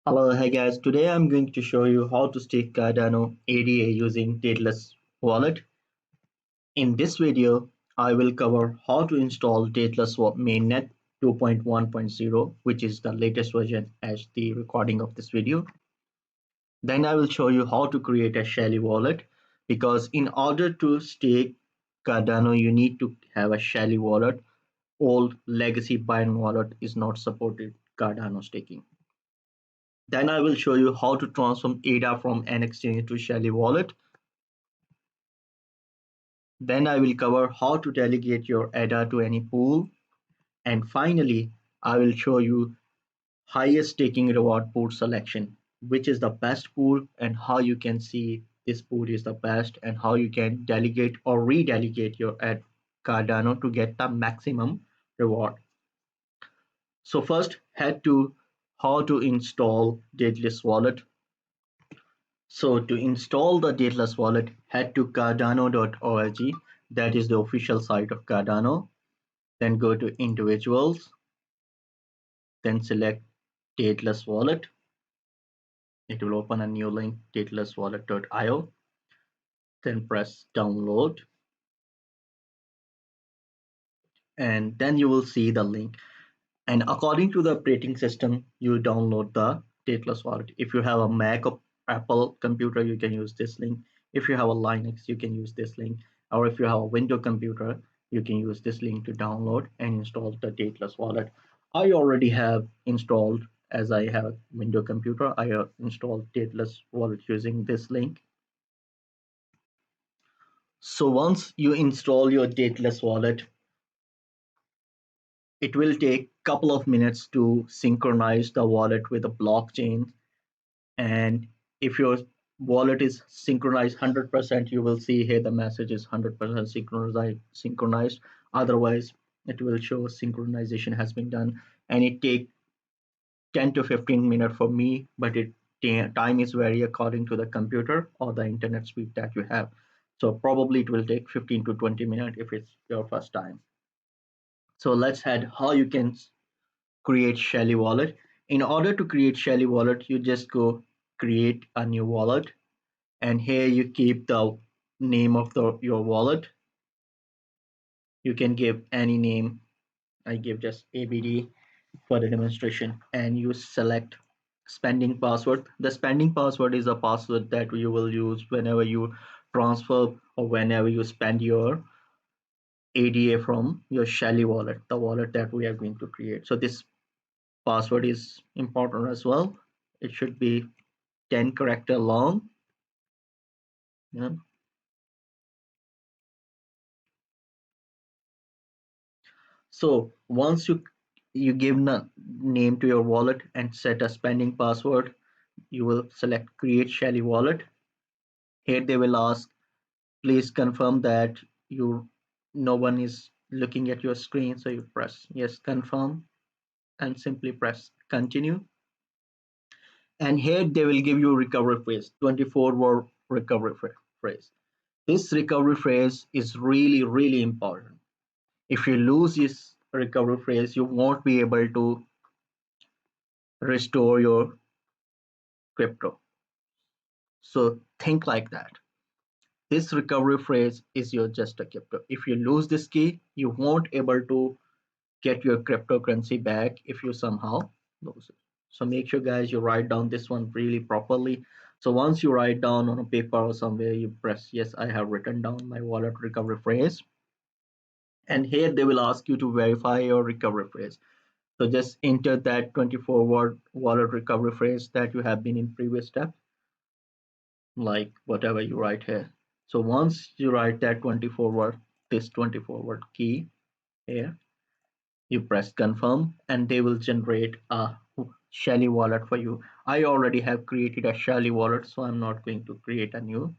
Hello, hey guys. Today I'm going to show you how to stake Cardano Ada using Daedalus Wallet. In this video, I will cover how to install Daedalus Mainnet 2.1.0, which is the latest version as the recording of this video. Then I will show you how to create a Shelly wallet because in order to stake Cardano, you need to have a Shelly wallet. Old legacy Binance wallet is not supported Cardano staking. Then I will show you how to transform Ada from an exchange to Shelly Wallet. Then I will cover how to delegate your Ada to any pool. And finally, I will show you highest staking reward pool selection, which is the best pool and how you can see this pool is the best and how you can delegate or redelegate your Cardano to get the maximum reward. So first head to how to install Daedalus Wallet. So to install the Daedalus wallet, head to cardano.org. That is the official site of Cardano. Then go to individuals. Then select Daedalus wallet. It will open a new link, daedaluswallet.io. Then press download. And then you will see the link. And according to the operating system, you download the Daedalus wallet. If you have a Mac or Apple computer, you can use this link. If you have a Linux, you can use this link. Or if you have a Windows computer, you can use this link to download and install the Daedalus wallet. I already have installed, as I have a Windows computer, I installed Daedalus wallet using this link. So once you install your Daedalus wallet, it will take a couple of minutes to synchronize the wallet with the blockchain. And if your wallet is synchronized 100%, you will see here the message is 100% synchronized. Otherwise, it will show synchronization has been done, and it take 10 to 15 minutes for me, but it time is vary according to the computer or the internet speed that you have. So probably it will take 15 to 20 minutes if it's your first time. So let's head how you can create Shelly wallet. In order to create Shelly wallet, you just go create a new wallet, and here you keep the name of your wallet. You can give any name. I give just ABD for the demonstration, and you select spending password. The spending password is a password that you will use whenever you transfer or whenever you spend your ADA from your Shelly wallet, the wallet that we are going to create. So this password is important as well. It should be 10 character long. Yeah. So once you give the name to your wallet and set a spending password, you will select create Shelly wallet. Here they will ask, please confirm that you no one is looking at your screen. So you press yes, confirm, and simply press continue. And here they will give you recovery phrase, 24-word recovery phrase. This recovery phrase is really important. If you lose this recovery phrase, you won't be able to restore your crypto. So think like that. This recovery phrase is your just a crypto. If you lose this key, you won't able to get your cryptocurrency back if you somehow lose it. So make sure guys you write down this one really properly. So once you write down on a paper or somewhere, you press yes, I have written down my wallet recovery phrase. And here they will ask you to verify your recovery phrase. So just enter that 24-word wallet recovery phrase that you have been in previous step, like whatever you write here. So once you write that 24-word key here, you press confirm and they will generate a Shelly wallet for you. I already have created a Shelly wallet, so I'm not going to create a new.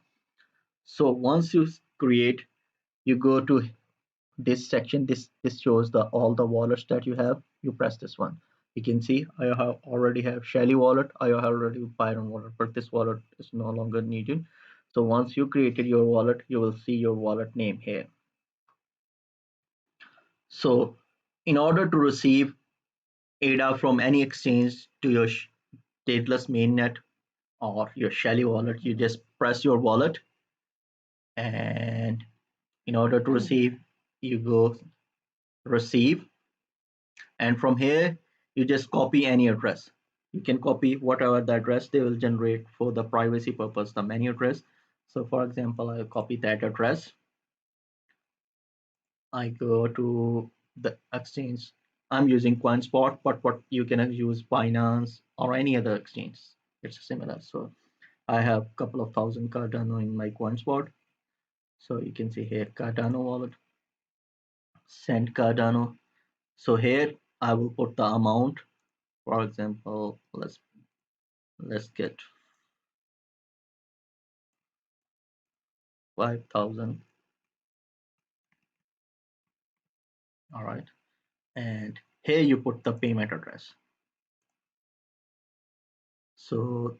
So once you create, you go to this section. This shows the all the wallets that you have. You press this one. You can see I have already have Shelly wallet. I have already Byron wallet, but this wallet is no longer needed. So once you created your wallet, you will see your wallet name here. So in order to receive ADA from any exchange to your Daedalus mainnet or your Shelly wallet, you just press your wallet, and in order to receive, you go receive, and from here you just copy any address. You can copy whatever the address they will generate for the privacy purpose, the menu address. So for example, I'll copy that address. I go to the exchange. I'm using CoinSpot, but what you can use Binance or any other exchange. It's similar. So I have a couple of thousand Cardano in my CoinSpot. So you can see here Cardano wallet, send Cardano. So here I will put the amount. For example, let's get 5,000. All right, and here you put the payment address. So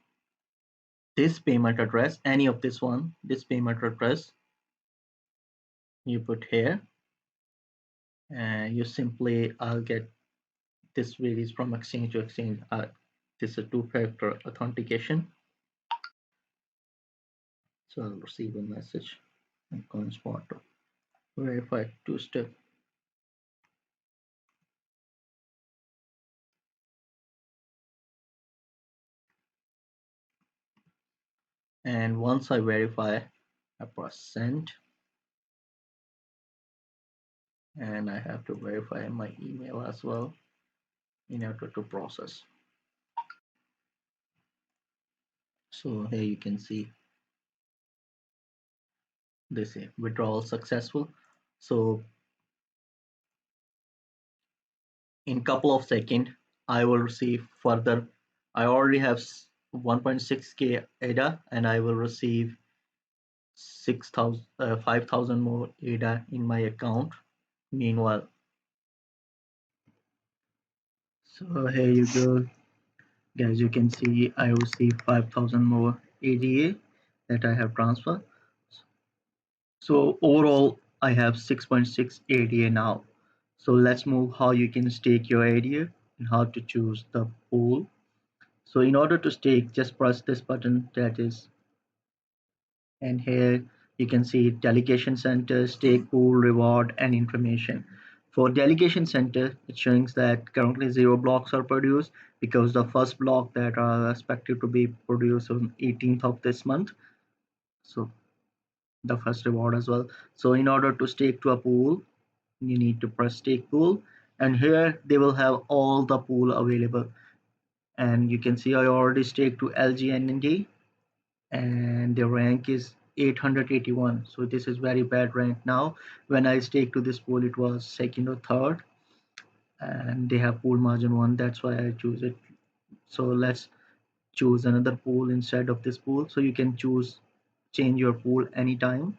this payment address, any of this one, this payment address, you put here, and you simply I'll get this varies from exchange to exchange. This is a two-factor authentication. So I'll receive a message and CoinSpot to verify two-step. And once I verify, I press send, and I have to verify my email as well in order to process. So here you can see they say withdrawal successful. So in couple of seconds, I will receive further. I already have 1.6k ADA, and I will receive 6,000, 5,000 more ADA in my account. Meanwhile, so here you go, guys. You can see I received 5,000 more ADA that I have transferred. So overall, I have 6.6 ADA now. So let's move how you can stake your ADA and how to choose the pool. So in order to stake, just press this button that is, and here you can see delegation center, stake pool, reward, and information. For delegation center, it shows that currently 0 blocks are produced because the first block that are expected to be produced on 18th of this month. So the first reward as well. So in order to stake to a pool, you need to press stake pool, and here they will have all the pool available. And you can see I already staked to LGND, and the rank is 881. So this is very bad rank now. When I staked to this pool, it was second or third, and they have pool margin 1. That's why I choose it. So let's choose another pool instead of this pool. So you can change your pool anytime,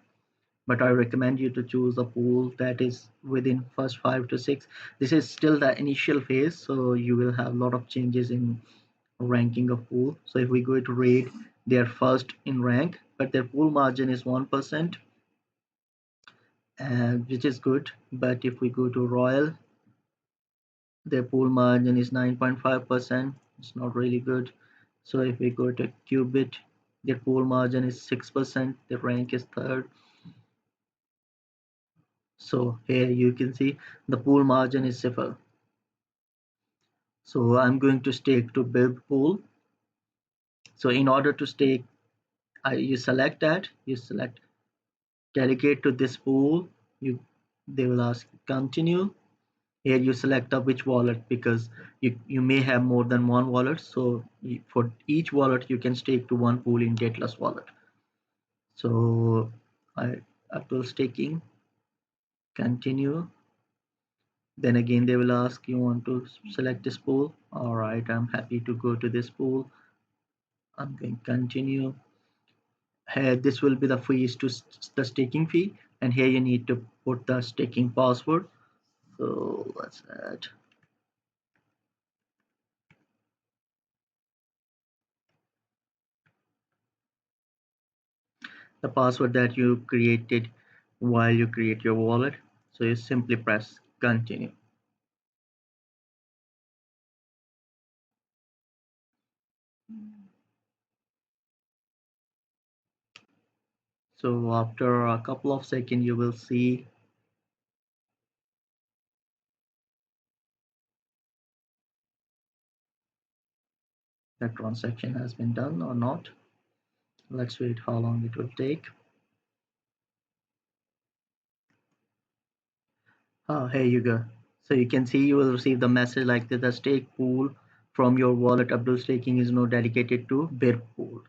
but I recommend you to choose a pool that is within first 5 to 6. This is still the initial phase, so you will have a lot of changes in ranking of pool. So if we go to raid, they are first in rank, but their pool margin is 1%, which is good. But if we go to royal, their pool margin is 9.5%. It's not really good. So if we go to qubit, their pool margin is 6%. Their rank is third. So here you can see the pool margin is 0. So I'm going to stake to build pool. So in order to stake, you select that, you select delegate to this pool. They will ask continue. Here you select which wallet, because you may have more than one wallet. So for each wallet you can stake to one pool in Daedalus wallet. So Abdul staking, continue. Then again they will ask you want to select this pool. All right, I'm happy to go to this pool. I'm going to continue. Here this will be the fees to the staking fee, and here you need to put the staking password. So let's add the password that you created while you create your wallet. So you simply press continue. So after a couple of seconds, you will see the transaction has been done or not. Let's wait how long it will take. Oh, here you go. So you can see you will receive the message like this: the stake pool from your wallet Abdul staking is now dedicated to BIR pool.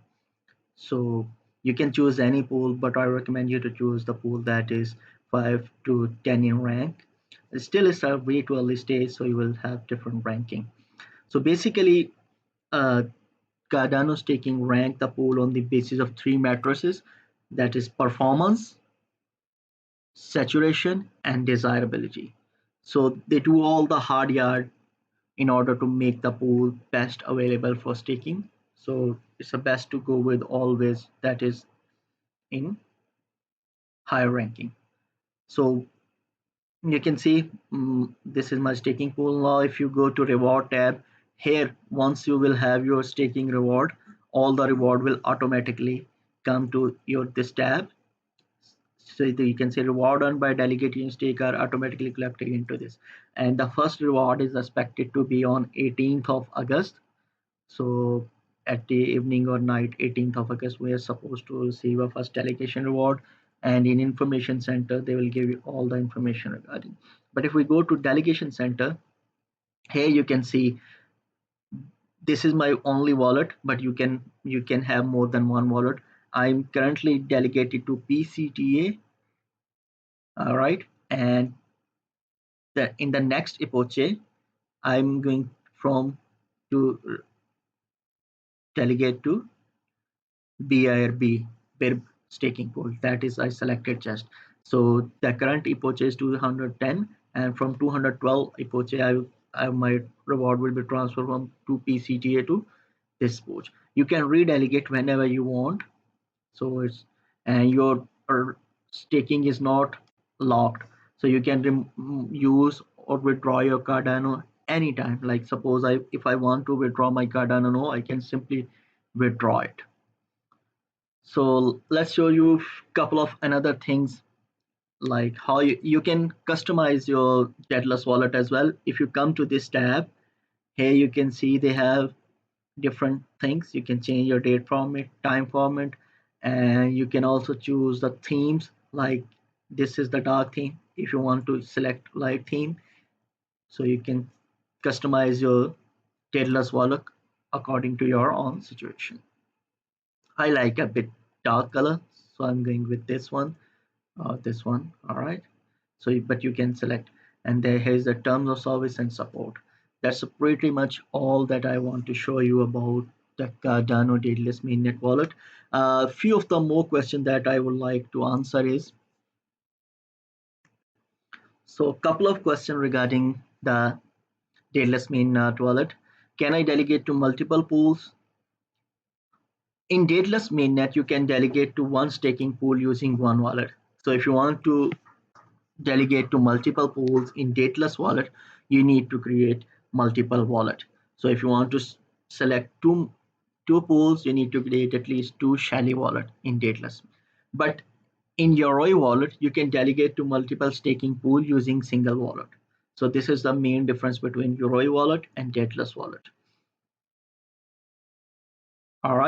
So you can choose any pool, but I recommend you to choose the pool that is 5 to 10 in rank. Still, it's a way too early stage, so you will have different ranking. So basically, uh, Cardano staking rank the pool on the basis of three matrices, that is performance, saturation, and desirability. So they do all the hard yard in order to make the pool best available for staking. So it's the best to go with always that is in higher ranking. So you can see this is my staking pool. Now if you go to reward tab here, once you will have your staking reward, all the reward will automatically come to your this tab. So you can say reward earned by delegate your stake are automatically collected into this, and the first reward is expected to be on 18th of August. So at the evening or night 18th of August, we are supposed to receive a first delegation reward, and in information center they will give you all the information regarding. But if we go to delegation center, here you can see this is my only wallet, but you can have more than one wallet. I'm currently delegated to PCTA, all right, and in the next epoche, I'm going from to delegate to BIRB, BIRB staking pool. That is, I selected just. So the current epoche is 210, and from 212 epoche, my reward will be transferred from 2 PCTA to this pool. You can redelegate whenever you want. So it's, and your staking is not locked. So you can use or withdraw your Cardano anytime. Like suppose if I want to withdraw my Cardano, no, I can simply withdraw it. So let's show you a couple of another things, like how you can customize your Daedalus wallet as well. If you come to this tab, here you can see they have different things. You can change your date format, time format, and you can also choose the themes. Like this is the dark theme. If you want to select light theme, so you can customize your Daedalus wallet according to your own situation. I like a bit dark color, so I'm going with this one. This one, all right. So but you can select, and there is the terms of service and support. That's pretty much all that I want to show you about the Cardano Daedalus mainnet wallet. A few of the more questions that I would like to answer is, so a couple of questions regarding the Daedalus mainnet wallet. Can I delegate to multiple pools? In Daedalus mainnet, you can delegate to one staking pool using one wallet. So if you want to delegate to multiple pools in Daedalus wallet, you need to create multiple wallet. So if you want to select two pools, you need to create at least two Shelly wallet in Daedalus. But in Yoroi wallet, you can delegate to multiple staking pool using single wallet. So this is the main difference between Yoroi wallet and Daedalus wallet. All right.